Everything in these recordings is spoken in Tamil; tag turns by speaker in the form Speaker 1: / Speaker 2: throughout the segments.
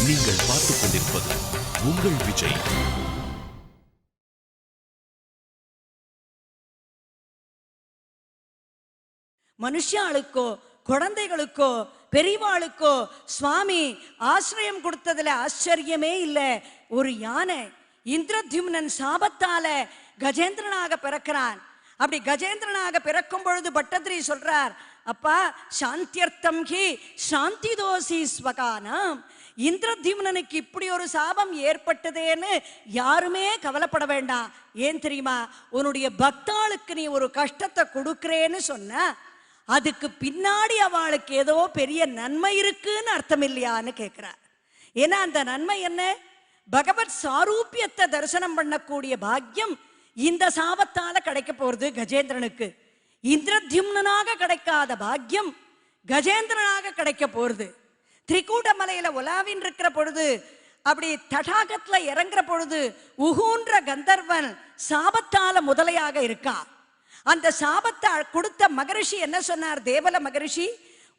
Speaker 1: நீங்கள் பார்த்துக் கொண்டிருப்பது உங்கள் விஜய்.
Speaker 2: மனுஷாளுக்கோ குழந்தைகளுக்கோ பெரியவாளுக்கோ சுவாமி ஆசிரியம் கொடுத்ததுல ஆச்சரியமே இல்லை. ஒரு யானை இந்திரத்யும்னன் சாபத்தால கஜேந்திரனாக பிறக்கிறான். அப்படி கஜேந்திரனாக பிறக்கும் பொழுது பட்டத்திரி சொல்றார், அப்பா சாந்தியர்த்தம் ஹி சாந்தி தோசி ஸ்வகானம். இந்திரத்யும்னனுக்கு இப்படி ஒரு சாபம் ஏற்பட்டதேன்னு யாருமே கவலைப்பட வேண்டாம். ஏன் தெரியுமா? உன்னுடைய பக்தாளுக்கு நீ ஒரு கஷ்டத்தை கொடுக்கிறேன்னு சொன்ன, அதுக்கு பின்னாடி அவளுக்கு ஏதோ பெரிய நன்மை இருக்குன்னு அர்த்தம் இல்லையான்னு கேட்கிறார். ஏன்னா அந்த நன்மை என்ன? பகவத் சாரூபியத்தை தரிசனம் பண்ணக்கூடிய பாக்கியம் இந்த சாபத்தால கிடைக்க போறது கஜேந்திரனுக்கு. இந்திரத்யும்னனாக கிடைக்காத பாக்கியம் கஜேந்திரனாக கிடைக்க போறது. திரிகூட மலையில உலாவின் இருக்கிற பொழுது, அப்படி தடாகத்துல இறங்குற பொழுது உகூன்ற கந்தர்வன் சாபத்தால முதலையாக இருக்கா. அந்த சாபத்தை கொடுத்த மகரிஷி என்ன சொன்னார்? தேவல மகரிஷி,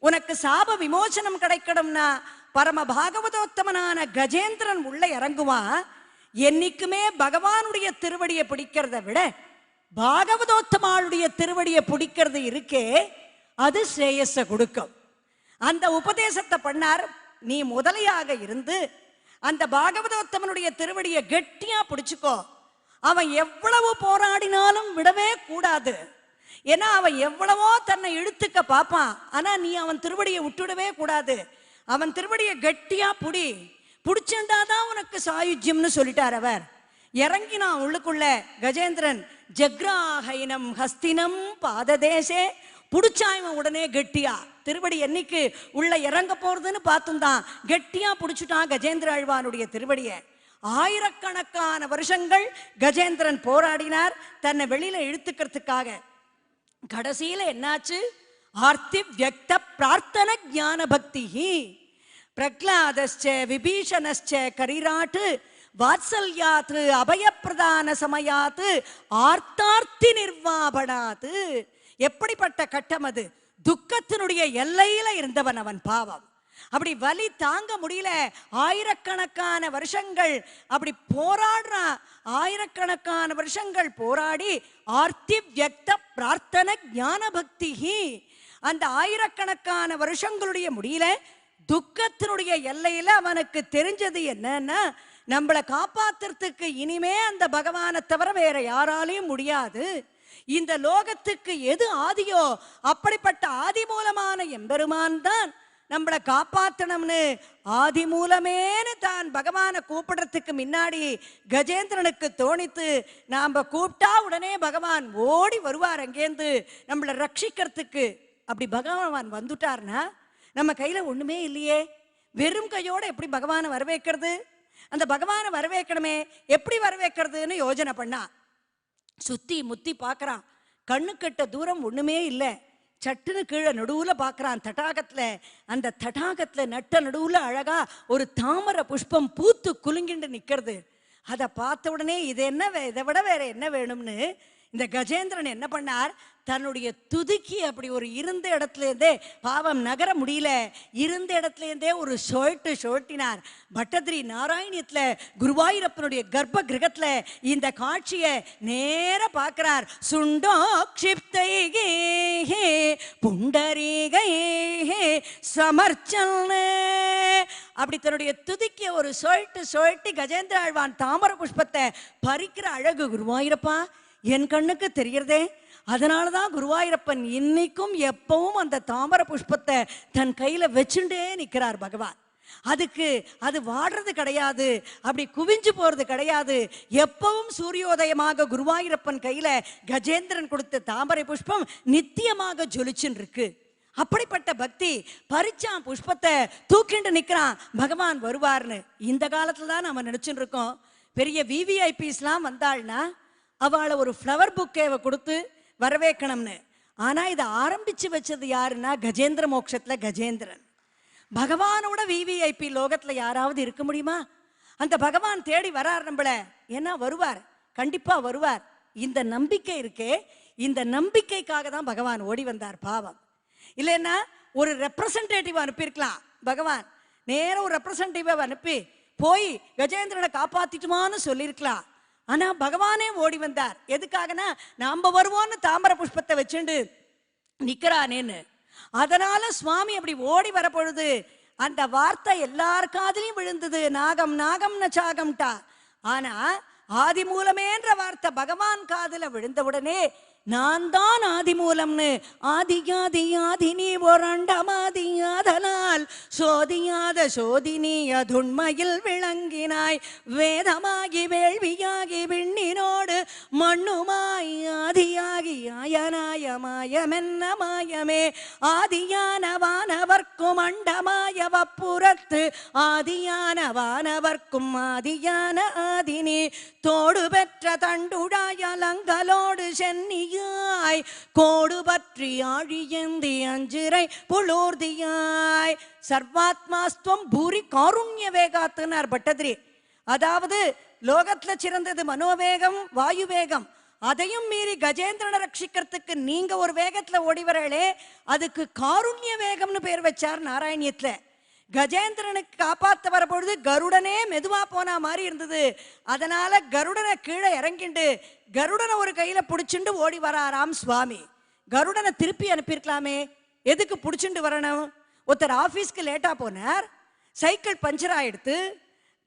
Speaker 2: உனக்கு சாப விமோசனம் கிடைக்கணும்னா பரம பாகவதோத்தமனான கஜேந்திரன் உள்ள இறங்குவான். என்னைக்குமே பகவானுடைய திருவடியை பிடிக்கிறத விட பாகவதோத்தமாளுடைய திருவடியை பிடிக்கிறது இருக்கே, அது ஸ்ரேயஸ கொடுக்கும். அந்த உபதேசத்தை பண்ணார். நீ முதலையாக இருந்து அந்த பாகவதோத்தமனுடைய திருவடியை கெட்டியா பிடிச்சுக்கோ. அவன் எவ்வளவு போராடினாலும் விடவே கூடாது. ஏன்னா அவன் எவ்வளவோ தன்னை இழுத்துக்க பார்ப்பான். ஆனா நீ அவன் திருவடியை விட்டுடவே கூடாது. அவன் திருவடியை கெட்டியா பிடிச்சுண்டாதான் உனக்கு சாயுஜ்யம்னு சொல்லிட்டார் அவர். இறங்கினான் உள்ளுக்குள்ள கஜேந்திரன். ஜக்ராஹைனம் ஹஸ்தினம் பாததேசே. பிடிச்சாயவன் உடனே கெட்டியா திருவடி என்னைக்கு உள்ள இறங்க போறதுன்னு பார்த்துந்தான். கெட்டியா பிடிச்சுட்டான் கஜேந்திர ஆழ்வானுடைய திருவடியை. ஆயிரக்கணக்கான வருஷங்கள் கஜேந்திரன் போராடினார் தன்னை வெளியில இழுத்துக்கிறதுக்காக. கடைசியில என்னாச்சு? ஆர்த்தி வியக்த பிரார்த்தன ஞான பக்தி. பிரக்லாதஸ்ச விபீஷணஸ்ச கரிராட்டு வாத்சல்யாத்து அபயப்பிரதான சமயாத்து ஆர்த்தார்த்தி நிர்வாபணாத்து. எப்படிப்பட்ட கட்டம் அது! துக்கத்தினுடைய எல்லையில இருந்தவன் அவன் பாவம். அப்படி வலி தாங்க முடியல. ஆயிரக்கணக்கான வருஷங்கள் அப்படி போராடுறான். ஆயிரக்கணக்கான வருஷங்கள் போராடி ஆர்த்தி வியக்த பிரார்த்தன ஞான பக்தி. அந்த ஆயிரக்கணக்கான வருஷங்களுடைய முடியல துக்கத்தினுடைய எல்லையில அவனுக்கு தெரிஞ்சது என்னன்னா, நம்மளை காப்பாத்துறதுக்கு இனிமே அந்த பகவானை தவிர வேற யாராலையும் முடியாது. இந்த லோகத்துக்கு எது ஆதியோ அப்படிப்பட்ட ஆதி மூலமான எம்பெருமான் தான் நம்மளை காப்பாற்றணும்னு ஆதி மூலமேனு தான் பகவானை கூப்பிடுறதுக்கு முன்னாடி கஜேந்திரனுக்கு தோணித்து, நாம கூப்பிட்டா உடனே பகவான் ஓடி வருவார் அங்கேருந்து நம்மளை ரட்சிக்கிறதுக்கு. அப்படி பகவான் வந்துட்டார்னா நம்ம கையில ஒண்ணுமே இல்லையே. வெறும் கையோட எப்படி பகவானை வரவேற்கிறது? அந்த பகவானை வரவேற்கணுமே, எப்படி வரவேற்கிறதுன்னு யோஜனை பண்ணா. சுத்தி முத்தி பார்க்கறான். கண்ணு கட்ட தூரம் ஒண்ணுமே இல்லை. சட்டுன்னு கீழே நடுவுல பார்க்கறான் தடாகத்துல. அந்த தடாகத்துல நட்ட நடுவுல அழகா ஒரு தாமரை புஷ்பம் பூத்து குலுங்கிண்டு நிக்கிறது. அதை பார்த்த உடனே இது என்ன, இதை விட வேற என்ன வேணும்னு இந்த கஜேந்திரன் என்ன பண்ணார்? தன்னுடைய துதுக்கி அப்படி ஒரு இருந்த இடத்துல இருந்தே, பாவம் நகர முடியல, இருந்த இடத்துல இருந்தே ஒரு சொட்டினார். பட்டதிரி நாராயணியத்துல குருவாயூரப்பனுடைய கர்ப்ப கிரகத்துல இந்த காட்சியை நேர பார்க்கிறார். சுண்டோ க்ஷிப்தை புண்டரீகை சமர்ச்சல். அப்படி தன்னுடைய துதிக்கிய ஒரு சொட்டி கஜேந்திர ஆழ்வான் தாமர புஷ்பத்தை பறிக்கிற அழகு குருவாயூரப்பா என் கண்ணுக்கு தெரியறதே. அதனாலதான் குருவாயூரப்பன் இன்னைக்கும் எப்பவும் அந்த தாமர புஷ்பத்தை தன் கையில வச்சுட்டே நிற்கிறார் பகவான். அதுக்கு அது வாடுறது கிடையாது, அப்படி குவிஞ்சு போறது கிடையாது. எப்பவும் சூரியோதயமாக குருவாயூரப்பன் கையில கஜேந்திரன் கொடுத்த தாமரை புஷ்பம் நித்தியமாக ஜொலிச்சுன்னு இருக்கு. அப்படிப்பட்ட பக்தி. பறிச்சான் புஷ்பத்தை, தூக்கிண்டு நிற்கிறான், பகவான் வருவார்னு. இந்த காலத்துல தான் நம்ம நினைச்சுட்டு இருக்கோம். பெரிய விவிஐபிஸ்லாம் வந்தாள்னா அவளை ஒரு ஃப்ளவர் புக்கேவை கொடுத்து வரவேற்கணும்னு. ஆனா இதை ஆரம்பிச்சு வச்சது யாருன்னா கஜேந்திர மோட்சத்துல கஜேந்திரன். பகவானோட விவிஐபி லோகத்துல யாராவது இருக்க முடியுமா? அந்த பகவான் தேடி வரார் நம்மள. ஏன்னா வருவார், கண்டிப்பா வருவார். இந்த நம்பிக்கை இருக்கே, இந்த நம்பிக்கைக்காக தான் பகவான் ஓடி வந்தார். பாவம் இல்லைன்னா ஒரு ரெப்ரசன்டேட்டிவ் அனுப்பியிருக்கலாம் பகவான். நேரம் ஒரு ரெப்ரசன்டேட்டிவ் அனுப்பி போய் கஜேந்திரனை காப்பாத்திட்டுமான்னு சொல்லியிருக்கலாம். ஆனா பகவானே ஓடி வந்தார். எதுக்காகனா நாம வருவோன்னு தாமர புஷ்பத்தை வச்சுண்டு நிக்கிறானேன்னு. அதனால சுவாமி அப்படி ஓடி வர பொழுது அந்த வார்த்தை எல்லார் காதிலையும் விழுந்தது, நாகம் நாகம்னு சாகம்டா. ஆனா ஆதி மூலமேன்ற வார்த்தை பகவான் காதுல விழுந்தவுடனே நான் தான் ஆதி மூலம்னு, ஆதியாதி ஆதி நீ ஒரண்டமாதியாதனால் சோதியாத சோதினி அதுண்மையில் விளங்கினாய், வேதமாகி வேள்வியாகி விண்ணினோடு மண்ணுமாய் ஆதியாகி ஆயனாய மாயமென்ன மாயமே, ஆதியான வானவர்க்கும் அண்டமாய வப்புறத்து ஆதியான வானவர்க்கும் ஆதியான ஆதினி, தோடு பெற்ற தண்டுடாய லங்கலோடு சென்னிய கோடு பற்றி ஆழியந்தி அஞ்சிரை புலூர்தியாய், சர்வாத்மாஸ்துவம் பூரி காருண்ய வேகாத்துனார் பட்டதிரி. அதாவது லோகத்துல சிறந்தது மனோவேகம் வாயு வேகம், அதையும் மீறி கஜேந்திரனை ரட்சிக்கிறதுக்கு நீங்க ஒரு வேகத்துல ஓடி வரலே, அதுக்கு காருண்ய வேகம்னு பேர் வச்சார் நாராயணியத்துல. கஜேந்திரனுக்கு காப்பாத்த வர பொழுது கருடனே மெதுவா போனா மாதிரி இருந்தது. அதனால கருடனை கீழே இறங்கிண்டு கருடனை ஒரு கையில புடிச்சுண்டு ஓடி வராராம் சுவாமி. கருடனை திருப்பி அனுப்பியிருக்கலாமே, எதுக்கு புடிச்சுண்டு வரணும்? ஒருத்தர் ஆபீஸ்க்கு லேட்டா போனார், சைக்கிள் பஞ்சர் ஆயிடுத்து,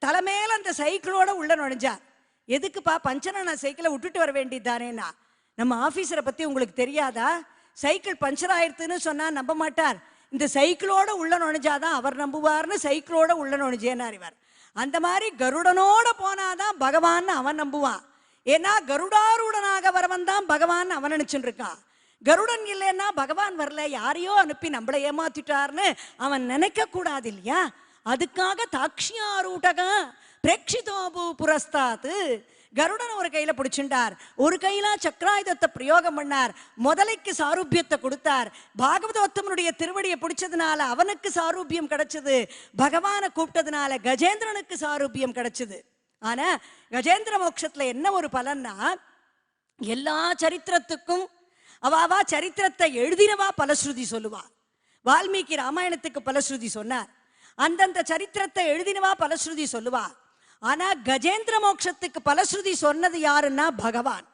Speaker 2: தலைமையில அந்த சைக்கிளோட உள்ள நுழைஞ்சார். எதுக்குப்பா பஞ்சரான சைக்கிளை விட்டுட்டு வர வேண்டியதானேனா, நம்ம ஆபீஸரை பத்தி உங்களுக்கு தெரியாதா? சைக்கிள் பஞ்சர் ஆயிடுத்துன்னு சொன்னா நம்ப மாட்டார், இந்த சைக்கிளோட உள்ள நுழைஞ்சாதான் அவர் நம்புவார்னு சைக்கிளோட உள்ள நுழைஞ்சேனார் இவர். அந்த மாதிரி கருடனோட போனாதான் பகவான் அவன் நம்புவான். ஏன்னா கருடாரூடனாக வரவன் தான் பகவான் அவன் நினைச்சுட்டு இருக்கான். கருடன் இல்லைன்னா பகவான் வரல, யாரையோ அனுப்பி நம்மளை ஏமாத்திட்டார்னு அவன் நினைக்க கூடாது இல்லையா? அதுக்காக தாக்ஷியாரூடக பிரேக்ஷிதோபு புரஸ்தாத்து கருடன் ஒரு கையில பிடிச்சுட்டார், ஒரு கையில சக்கராயுதத்தை பிரயோகம் பண்ணார், முதலைக்கு சாரூபியத்தை கொடுத்தார். பாகவதோத்தமனுடைய திருவடியை பிடிச்சதுனால அவனுக்கு சாரூபியம் கிடைச்சது, பகவானை கூப்பிட்டதுனால கஜேந்திரனுக்கு சாரூபியம் கிடைச்சது. ஆனா கஜேந்திர மோட்சத்துல என்ன ஒரு பலன்னா, எல்லா சரித்திரத்துக்கும் அவாவா சரித்திரத்தை எழுதினவா பலஸ்ருதி சொல்லுவா. வால்மீகி ராமாயணத்துக்கு பலஸ்ருதி சொன்னார், அந்தந்த சரித்திரத்தை எழுதினவா பலஸ்ருதி சொல்லுவா. ஆனா கஜேந்திர மோட்சத்துக்கு பலஸ்ருதி சொன்னது யாருன்னா பகவான்.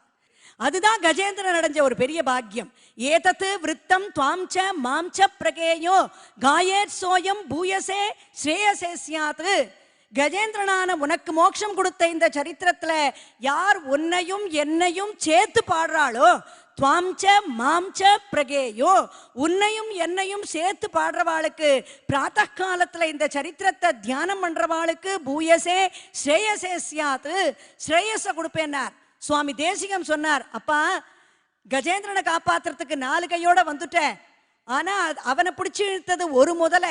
Speaker 2: அதுதான் கஜேந்திரன் அடைஞ்ச ஒரு பெரிய பாக்கியம். ஏதத்து விருத்தம் துவாம்ச மாம்ச பிரகேயோ காயேத் சோயம் பூயசே ஸ்ரேயசே ஸ்யாத். கஜேந்திரனான உனக்கு மோட்சம் கொடுத்த இந்த சரித்திரத்துல யார் உன்னையும் என்னையும் சேர்த்து பாடுறாளோ, துவாம்ச மாம்ச பிரகேயோ, உன்னையும் என்னையும் சேர்த்து பாடுறவாளுக்கு, பிராத்த காலத்துல இந்த சரித்திரத்தை தியானம் பண்றவாளுக்கு பூயசே ஸ்ரேயசே ஸ்யாத், ஸ்ரேயஸ கொடுப்பேன்னார். சுவாமி தேசிகம் சொன்னார், அப்பா கஜேந்திரனை காப்பாத்துறதுக்கு 4 கையோட வந்துட்டேன், ஆனா அவனை பிடிச்சு இழுத்தது ஒரு முதல,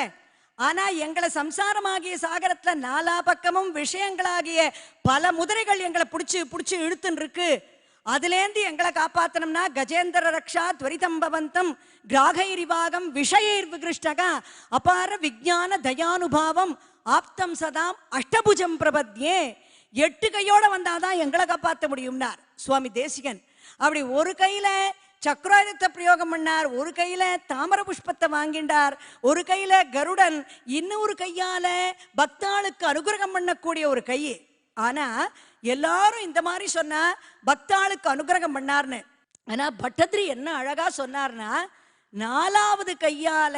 Speaker 2: ஆனா எங்களை சம்சாரமாகிய சாகரத்துல 4 பக்கமும் விஷயங்களாகிய பல முதிரைகள் எங்களை பிடிச்சு பிடிச்சு இழுத்துன்னு இருக்கு. அதுலேருந்து எங்களை காப்பாத்தணும்னா கஜேந்திர ரக்ஷா துவரிதம்பவந்தம் கிராகைரிவாகம் விஷயைர் விகிருஷ்டகா அபார விஜான தயானுபாவம் ஆப்தம் சதாம் அஷ்டபுஜம் பிரபத்யே. 8 கையோட வந்தாதான் எங்களை காப்பாற்ற முடியும்னார் சுவாமி தேசிகன். அப்படி ஒரு கையில சக்கராயுதத்தை பிரயோகம் பண்ணார், ஒரு கையில தாமர புஷ்பத்தை வாங்கிண்டார், ஒரு கையில கருடன், இன்னொரு கையால பக்தாளுக்கு அனுகிரகம் பண்ணக்கூடிய ஒரு கை. ஆனா எல்லாரும் இந்த மாதிரி சொன்னா பக்தாளுக்கு அனுகிரகம் பண்ணார்னு. ஆனா பட்டத்ரி என்ன அழகா சொன்னார்னா, 4வது கையால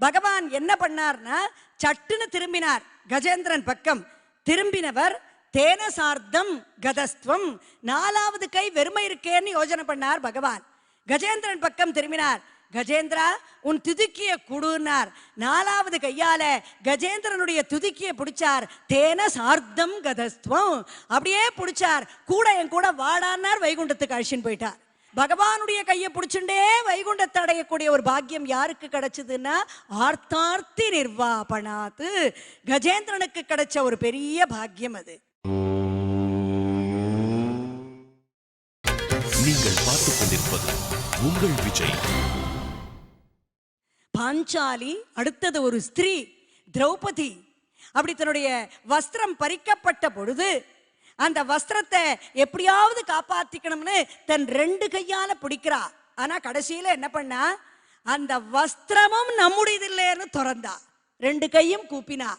Speaker 2: பகவான் என்ன பண்ணார்னா சட்டுன்னு திரும்பினார் கஜேந்திரன் பக்கம். திரும்பினவர் தேன சார்த்தம் கதஸ்துவம், 4வது கை வெறுமை இருக்கேன்னு யோஜனை பண்ணார் பகவான். கஜேந்திரன் பக்கம் திரும்பினார், கஜேந்திரா உன் துதிக்கிய குடுனார். 4வது கையால கஜேந்திரனுடைய துதிக்கிய பிடிச்சார், தேன சார்த்தம் கதஸ்துவம், அப்படியே பிடிச்சார். கூட என் கூட வாடானார், வைகுண்டத்துக்கு அழிச்சின்னு போயிட்டார். பகவானுடைய கையை பிடிச்சுட்டே வைகுண்டத்தை அடையக்கூடிய ஒரு பாக்கியம் யாருக்கு கிடைச்சதுன்னா ஆர்த்தார்த்தி நிர்வாபணாத்து, கஜேந்திரனுக்கு கிடைச்ச ஒரு பெரிய பாக்கியம் அது.
Speaker 1: நீங்கள் பார்த்துக் கொண்டிருப்பது உங்கள் விஜய்.
Speaker 2: பாஞ்சாலி, அடுத்தது ஒரு ஸ்திரீ திரௌபதி. அப்படி தன்னுடைய வஸ்திரம் பறிக்கப்பட்ட பொழுது அந்த வஸ்திரத்தை எப்படியாவது காப்பாத்திக்கணும்னு தன் 2 கையால பிடிக்கிறா. ஆனா கடைசியில என்ன பண்ணா, அந்த வஸ்திரமும் நம்முடையது இல்லைன்னு திறந்தா, 2 கையும் கூப்பினா.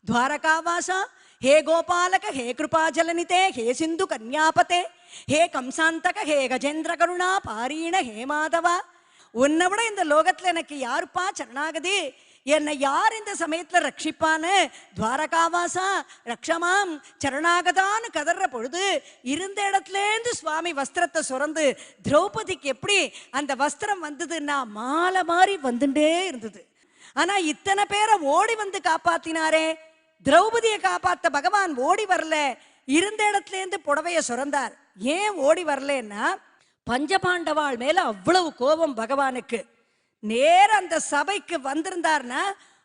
Speaker 2: द्वारकावासा हे गोपालक हे कृपाजलनिते हे सिंधु कन्यापते हे कंसांतक हे गजेंद्र करुणा पारीण हे माधवा உன்னை விட இந்த லோகத்துல எனக்கு யாருப்பா சரணாகதி என்னை யார் இந்த சமயத்துல ரட்சிப்பான்னு துவாரகாவாசா ரக்ஷமாம் சரணாகதான்னு கதற பொழுது இருந்த இடத்துலேருந்து சுவாமி வஸ்திரத்தை சுரந்து திரௌபதிக்கு எப்படி அந்த வஸ்திரம் வந்ததுன்னா மாலை மாதிரி வந்துட்டே இருந்தது. ஆனா இத்தனை பேரை ஓடி வந்து காப்பாத்தினாரே, திரௌபதியை காப்பாத்த பகவான் ஓடி வரல, இருந்த இடத்துல இருந்து புடவைய சுரந்தார். ஏன் ஓடி வரலன்னா பஞ்சபாண்டவாள் மேல அவ்வளவு கோபம் பகவானுக்கு. நேர அந்த சபைக்கு வந்திருந்தார்னா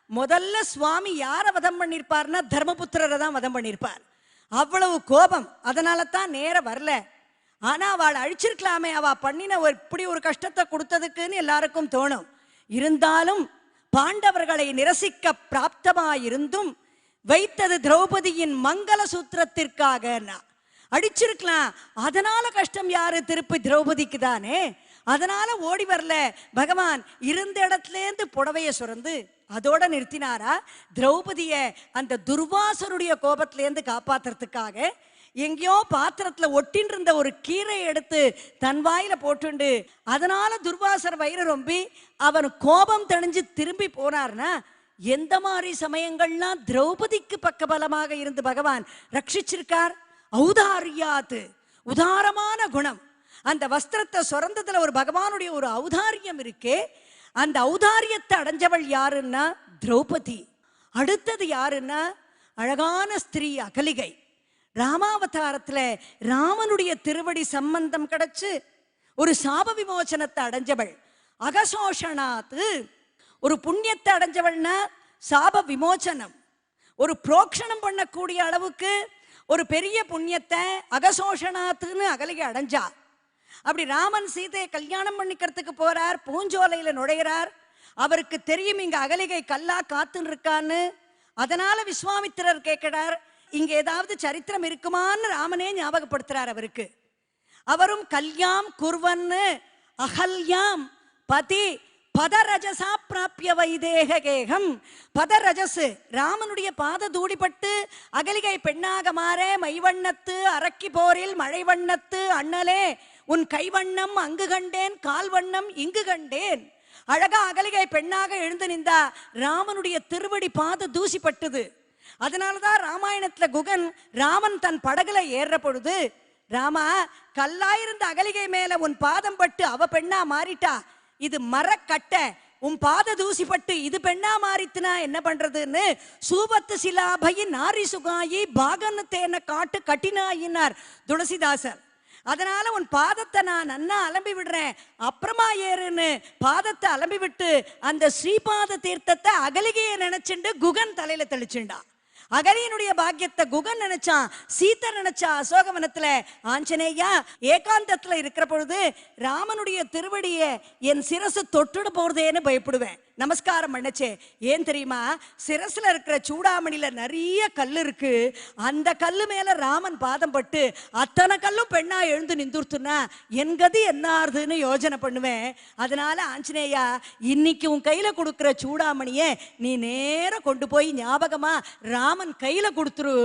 Speaker 2: முதல்ல சுவாமி யார வதம் பண்ணிருப்பார்னா தர்மபுத்திரரை தான் வதம் பண்ணிருப்பார். அவ்வளவு கோபம், அதனால தான் நேர வரல. ஆனா அவள் அழிச்சிருக்கலாமே, அவ பண்ணின இப்படி ஒரு கஷ்டத்தை கொடுத்ததுக்குன்னு எல்லாருக்கும் தோணும். இருந்தாலும் பாண்டவர்களை நிரசிக்க பிராப்தமாயிருந்தும் வைத்தது திரௌபதியின் மங்கள சூத்திரத்திற்காக. அடிச்சிருக்கலாம், அதனால கஷ்டம் யாரு? திருப்பி திரௌபதிக்கு தானே. அதனால ஓடி வரல பகவான், இருந்த இடத்துலேருந்து புடவைய சுரந்து அதோட நிறுத்தினாரா? திரௌபதிய அந்த துர்வாசருடைய கோபத்திலேருந்து காப்பாத்துறதுக்காக எங்கேயோ பாத்திரத்துல ஒட்டின் இருந்த ஒரு கீரை எடுத்து தன் வாயில போட்டுண்டு அதனால துர்வாசர் வயிறு ரொம்பி அவன் கோபம் தணிஞ்சு திரும்பி போனார்னா எந்த மாதிரி சமயங்கள்லாம் திரௌபதிக்கு பக்கபலமாக இருந்து பகவான் ரட்சிச்சிருக்கார். ஔதாரியாத்து, உதாரமான குணம். அந்த வஸ்திரத்தை சுரந்ததுல ஒரு பகவானுடைய ஒரு ஔதாரியம் இருக்கே, அந்த ஔதாரியத்தை அடைஞ்சவள் யாருன்னா திரௌபதி. அடுத்தது யாருன்னா அழகான ஸ்திரீ அகலிகை. ராமாவதாரத்துல ராமனுடைய திருவடி சம்பந்தம் கிடைச்சு ஒரு சாப விமோசனத்தை அடைஞ்சவள். அகசோஷனாத்து ஒரு புண்ணியத்தை அடைஞ்சவள்னா சாப விமோச்சனம், ஒரு புரோக்ஷணம் பண்ணக்கூடிய அளவுக்கு ஒரு பெரிய புண்ணியத்தை அகசோஷனாத்துன்னு அகலிகை அடைஞ்சா. அப்படி ராமன் சீதையை கல்யாணம் பண்ணிக்கிறதுக்கு போறார், பூஞ்சோலையில நுழைகிறார். அவருக்கு தெரியும் இங்க அகலிகை கல்லா காத்துன்னு இருக்கான்னு. அதனால விஸ்வாமித்திரர் கேட்கிறார், இங்க ஏதாவது சரித்திரம் இருக்குமான்னு ராமனே ஞாபகப்படுத்துறார் அவருக்கு. அவரும் கல்யாம் குர்வன்னு அகல்யாம் பதி பதரஜசா பிராபிய வைதேக கேகம். பதரஜஸ் ராமனுடைய பாத தூடிப்பட்டு அகலிகை பெண்ணாக மாற மைவண்ணத்து அரக்கி போரில் மழை வண்ணத்து அண்ணலே உன் கைவண்ணம் அங்கு கண்டேன் கால் வண்ணம் இங்கு கண்டேன். அழகா அகலிகை பெண்ணாக எழுந்து நின்றா. ராமனுடைய திருவடி பாத தூசிப்பட்டது. அதனாலதான் ராமாயணத்துல குகன் ராமன் தன் படகுல ஏற பொழுது, ராமா கல்லாயிருந்த அகலிகை மேல உன் பாதம் பட்டு அவ பெண்ணா மாறிட்டா, இது மரக்கட்ட, உன் பாத தூசிப்பட்டு இது பெண்ணா மாறித்துனா என்ன பண்றதுன்னு சூபத்து சிலாபையி நாரி சுகாயி பாகன்னு தேன காட்டு கட்டினாயினார் துளசிதாசர். அதனால உன் பாதத்தை நான் நன்னா அலம்பி விடுறேன், அப்புறமா ஏறுன்னு பாதத்தை அலம்பி விட்டு அந்த ஸ்ரீபாத தீர்த்தத்தை அகலிகையை நினைச்சுண்டு குகன் தலையில தெளிச்சுண்டா. அகலியனுடைய பாக்கியத்தை குகன் நினைச்சான், சீத்தை நினைச்சா. அசோகவனத்துல ஆஞ்சநேயா ஏகாந்தத்துல இருக்கிற பொழுது ராமனுடைய திருவடிய என் சிரசு தொட்டுட போறதேன்னு பயப்படுவேன், நமஸ்காரம் பண்ணச்சே. ஏன் தெரியுமா? சிரசுல இருக்கிற சூடாமணியில நிறைய கல் இருக்கு. அந்த கல்லு மேல ராமன் பாதம் பட்டு அத்தனை கல்லும் பெண்ணா எழுந்து நின்றுத்துனா என் கதி என்னாருதுன்னு யோஜனை பண்ணுவேன். அதனால ஆஞ்சநேயா இன்னைக்கு உன் கையில கொடுக்கிற சூடாமணிய நீ நேர கொண்டு போய் ஞாபகமா ராமன் கையில கொடுத்துரு.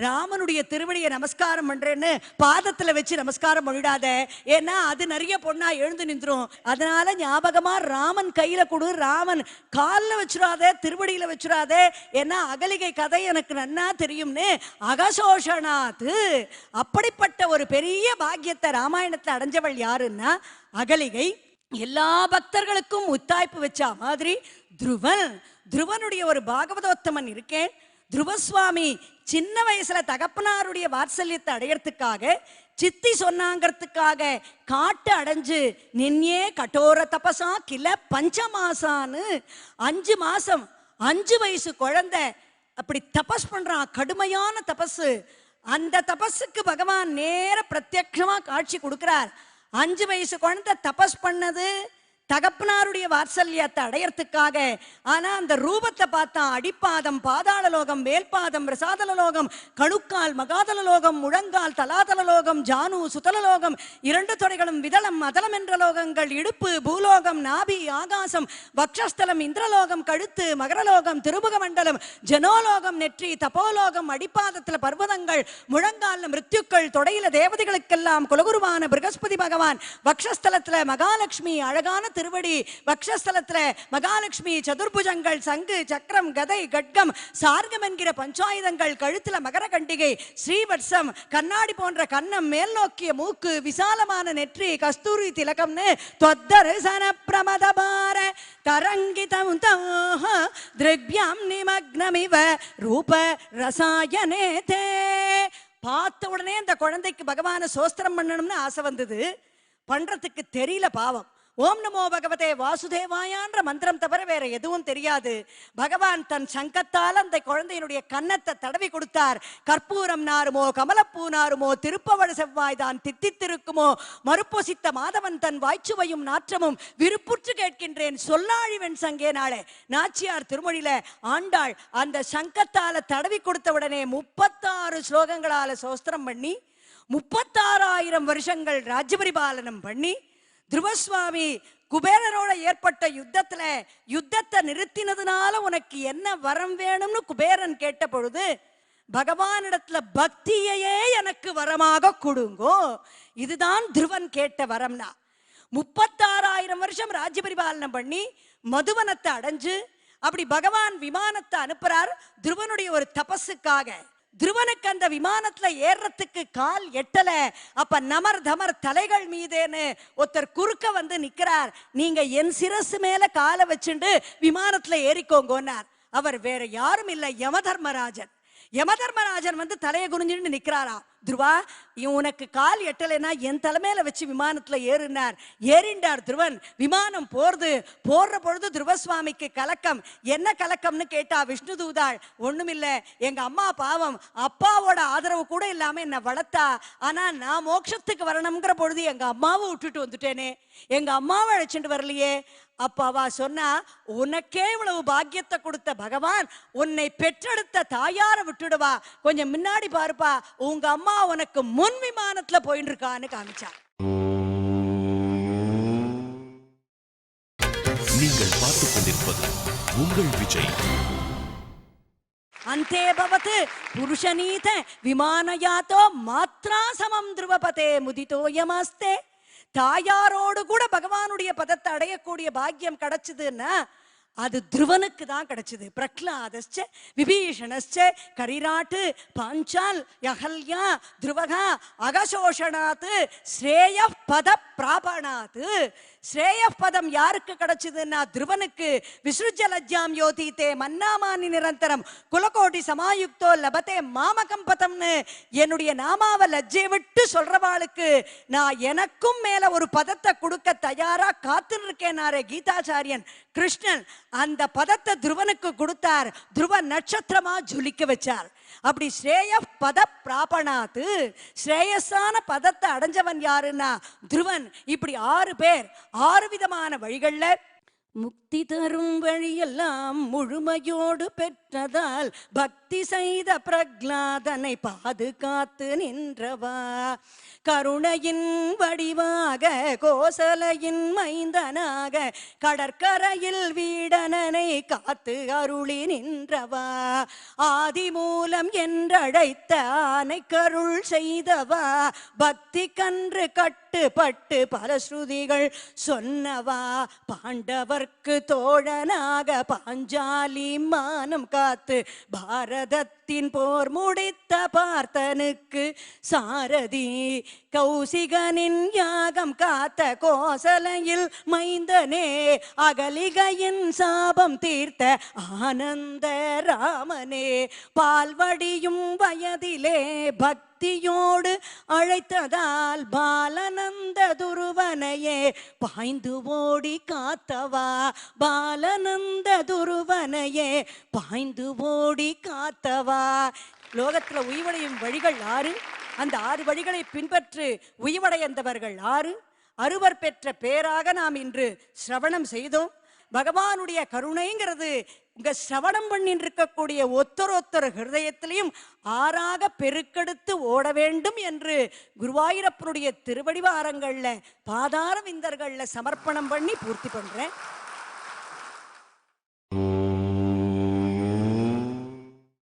Speaker 2: ராமனுடைய திருவடியை நமஸ்காரம் பண்றேன்னு பாதத்துல வச்சு நமஸ்காரம் பண்ணிடாத, ஏன்னா அது நிறைய பொண்ணா எழுந்து நின்றுரும். அதனால ஞாபகமா ராமன் கையில கொடு, ராமன் காலில் வச்சுடாதே, திருவடியில வச்சுடாதே, ஏன்னா அகலிகை கதை எனக்கு நன்னா தெரியும்னு அகசோஷனாத்து. அப்படிப்பட்ட ஒரு பெரிய பாக்கியத்தை ராமாயணத்துல அடைஞ்சவள் யாருன்னா அகலிகை. எல்லா பக்தர்களுக்கும் முத்தாய்ப்பு வச்சா மாதிரி துருவன், துருவனுடைய ஒரு பாகவதோத்தமன் இருக்கேன். துருவசுவாமி சின்ன வயசுல தகப்பனாருடைய வாத்சல்யத்தை அடையறதுக்காக சித்தி சொன்னாங்கிறதுக்காக காட்டு அடைஞ்சு நின்னே கட்டோர தபசா கில பஞ்சமாசான்னு 5 மாசம் 5 வயசு குழந்தை அப்படி தபஸ் பண்றான், கடுமையான தபசு. அந்த தபஸுக்கு பகவான் நேர பிரத்யட்சமா காட்சி கொடுக்கிறார். 5 வயசு குழந்தை தபஸ் பண்ணது தகப்பனாருடைய வாத்சல்யத்தை அடையறதுக்காக. ஆனா அந்த ரூபத்தை பார்த்தா அடிப்பாதம் பாதாள லோகம், மேல்பாதம் ரசாதல லோகம், கணுக்கால் மகாதல லோகம், முழங்கால் தலாதல லோகம், ஜானு சுதல லோகம், 2 தொடைகளும் விதளம் அதலம் என்ற லோகங்கள், இடுப்பு பூலோகம், நாபி ஆகாசம், வக்ஷஸ்தலம் இந்திரலோகம், கழுத்து மகரலோகம், திருமுக மண்டலம், ஜனோலோகம், நெற்றி தபோலோகம், அடிப்பாதத்துல பர்வதங்கள், முழங்கால மிருத்யுக்கள், தொடையில தேவதைகளுக்கெல்லாம் குலகுருவான பிரகஸ்பதி பகவான், வக்ஷஸ்தலத்துல மகாலட்சுமி அழகான திருவடி, வக்ஷஸ்தலத்துல மகாலட்சுமி சதுர்புஜங்கள், சங்கு சக்கரம் கதை கட்கம் சார்கம் என்கிற பஞ்சாயுதங்கள், கழுத்துல மகர கண்டிகை, ஸ்ரீவத்சம், கண்ணாடி போன்ற கன்னம், மேல் நோக்கிய மூக்கு, விசாலமான நெற்றி, கஸ்தூரி திலகம்னு தொத்தரசன பிரமதபார தரங்கிதம் திரவ்யம் நிமக்னமிவ ரூப ரசாயனே தே. பார்த்த உடனே அந்த குழந்தைக்கு பகவான சோஸ்திரம் பண்ணணும்னு ஆசை வந்தது. பண்றதுக்கு தெரியல பாவம். ஓம் நமோ பகவதே வாசுதேவாயான்ற மந்திரம் தவிர வேற எதுவும் தெரியாது. பகவான் தன் சங்கத்தால் அந்த குழந்தையினுடைய கன்னத்தை தடவி கொடுத்தார். கற்பூரம் நாருமோ கமலப்பூ நாருமோ திருப்பவழ செவ்வாய் தான் தித்தித்திருக்குமோ மறுப்பொசித்த மாதவன் தன் வாய்ச்சுவையும் நாற்றமும் விருப்புற்று கேட்கின்றேன் சொல்லாழிவன் சங்கே நாளே. நாச்சியார் திருமொழியில ஆண்டாள் அந்த சங்கத்தால தடவி கொடுத்த உடனே 36 ஸ்லோகங்களால சோஸ்திரம் பண்ணி 36,000 வருஷங்கள் ராஜ்யபரிபாலனம் பண்ணி துருவசுவாமி குபேரரோட ஏற்பட்ட யுத்தத்தை நிறுத்தினதுனால உனக்கு என்ன வரம் வேணும்னு குபேரன் கேட்ட பொழுது பகவானிடத்துல பக்தியையே எனக்கு வரமாக கொடுங்கோ, இதுதான் துருவன் கேட்ட வரம்னா. 36,000 வருஷம் ராஜ்ய பரிபாலனம் பண்ணி மதுவனத்தை அடைஞ்சு அப்படி பகவான் விமானத்தை அனுப்புறார் துருவனுடைய ஒரு தபஸுக்காக. துருவனுக்கு அந்த விமானத்துல ஏறத்துக்கு கால் எட்டல. அப்ப நமர் தமர் தலைகள் மீதேன்னு ஒருத்தர் குறுக்க வந்து நிக்கிறார். நீங்க என் சிரசு மேல காலை வச்சுண்டு விமானத்துல ஏறிக்கோங்கன்னார். அவர் வேற யாரும் இல்லை, யமதர்மராஜன். யமதர்மராஜன் வந்து தலையை குனிஞ்சுன்னு நிக்கிறாராம். துருவா, உனக்கு கால் எட்டலைன்னா என் தலைமையில வச்சு விமானத்துல ஏறினார். ஏறிண்டார் துருவன். விமானம் போடுற பொழுது துருவசுவாமிக்கு கலக்கம். என்ன கலக்கம்னு கேட்டா விஷ்ணு தூதாள், ஒண்ணுமில்ல, எங்க அம்மா பாவம் அப்பாவோட ஆதரவு கூட இல்லாம என்ன வளர்த்தா. ஆனா நான் மோட்சத்துக்கு வரணுங்கிற பொழுது எங்க அம்மாவை விட்டுட்டு வந்துட்டேனே, எங்க அம்மாவை அழைச்சிட்டு வரலையே. அப்ப அவ சொன்னா, உனக்கே இவ்வளவு பாக்கியத்தை கொடுத்த பகவான் உன்னை பெற்றெடுத்த தாயார விட்டுடுவா, கொஞ்சம் முன்னாடி பாருப்பா, உங்க அம்மா உனக்கு முன் விமானத்துல போயிட்டு இருக்கான்னு காமிச்சா.
Speaker 1: நீங்கள் பார்த்துக் கொண்டிருப்பது உங்கள் விஜய்.
Speaker 2: அந்தே பவத் புருஷநீத விமானயாத்தோ மாத்ரா சமம் துருவபதே முதிதோயமாஸ்தே. தாயாரோடு கூட பகவானுடைய பதத்தை அடையக்கூடிய பாக்கியம் கிடைச்சதுன்னா அது துருவனுக்கு தான் கிடைச்சது. பிரக்லாதஸ்ச விபீஷணஸ்ச கரிராட்டு பாஞ்சால் யஹல்யா துருவகா அகசோஷனாத் ஸ்ரேய பத பிராபணாத். ஸ்ரேய பதம் யாருக்கு கிடைச்சதுன்னா துருவனுக்கு. விசுஜ லஜ்ஜாம் யோதித்தே மன்னாமானி நிரந்தரம் குலகோடி சமாயுக்தோ லபத்தே மாமகம் பதம்னு என்னுடைய நாமாவை லஜ்ஜை விட்டு சொல்றவாளுக்கு நான் எனக்கும் மேல ஒரு பதத்தை கொடுக்க தயாரா காத்துன்னு இருக்கேனாரே கீதாச்சாரியன் கிருஷ்ணன். அந்த பதத்தை துருவனுக்கு கொடுத்தார். துருவ நட்சத்திரமா ஜொலிக்க வச்சார். அப்படி ஸ்ரேய பத பிராபணாத்து, ஸ்ரேயஸான பதத்தை அடைஞ்சவன் யாருன்னா துருவன். இப்படி 6 பேர் 6 விதமான வழிகள்ல முக்தி தரும் வழியெல்லாம் முழுமையோடு பெற்றதால் பக்தி செய்த பிரக்லாதனை பாதுகாத்து நின்றவா. கருணையின் வடிவாக கோசலையின் மைந்தனாக கடற்கரையில் வீடனனை காத்து அருளி நின்றவா. ஆதி மூலம் என்றழைத்த ஆனை கருள் செய்தவா. பக்தி கன்று கட்டுப்பட்டு பல ஸ்ருதிகள் சொன்னவா. பாண்டவர்க்கு தோழனாக பாஞ்சாலி மானம் காத்து பாரதத்தின் போர் முடித்த பார்த்தனுக்கு சாரதி. கௌசிகனின் யாகம் காத்த கோசலையில் மைந்தனே. அகலிகையின் சாபம் தீர்த்த ஆனந்த ராமனே. பால்வடியும் வயதிலே பக்தியோடு அழைத்ததால் பாலனந்த துருவனையே பாய்ந்து ஓடி காத்தவா. பாலனந்த துருவனையே பாய்ந்து ஓடி காத்தவா. லோகத்துல உய்வடையும் வழிகள் 6. அந்த 6 வழிகளை பின்பற்று உய்வடைந்தவர்கள் 6. அறுவர் பெற்ற பேராக நாம் இன்று சிரவணம் செய்தோம். பகவானுடைய கருணைங்கிறது உங்க சிரவணம் பண்ணிட்டு இருக்கக்கூடிய ஒத்தொரு ஹிருதயத்திலையும் ஆறாக பெருக்கெடுத்து ஓட வேண்டும் என்று குருவாயூரப்பனுடைய திருவடிவாரங்கள்ல பாதார விந்தர்கள்ல சமர்ப்பணம் பண்ணி பூர்த்தி பண்றேன்.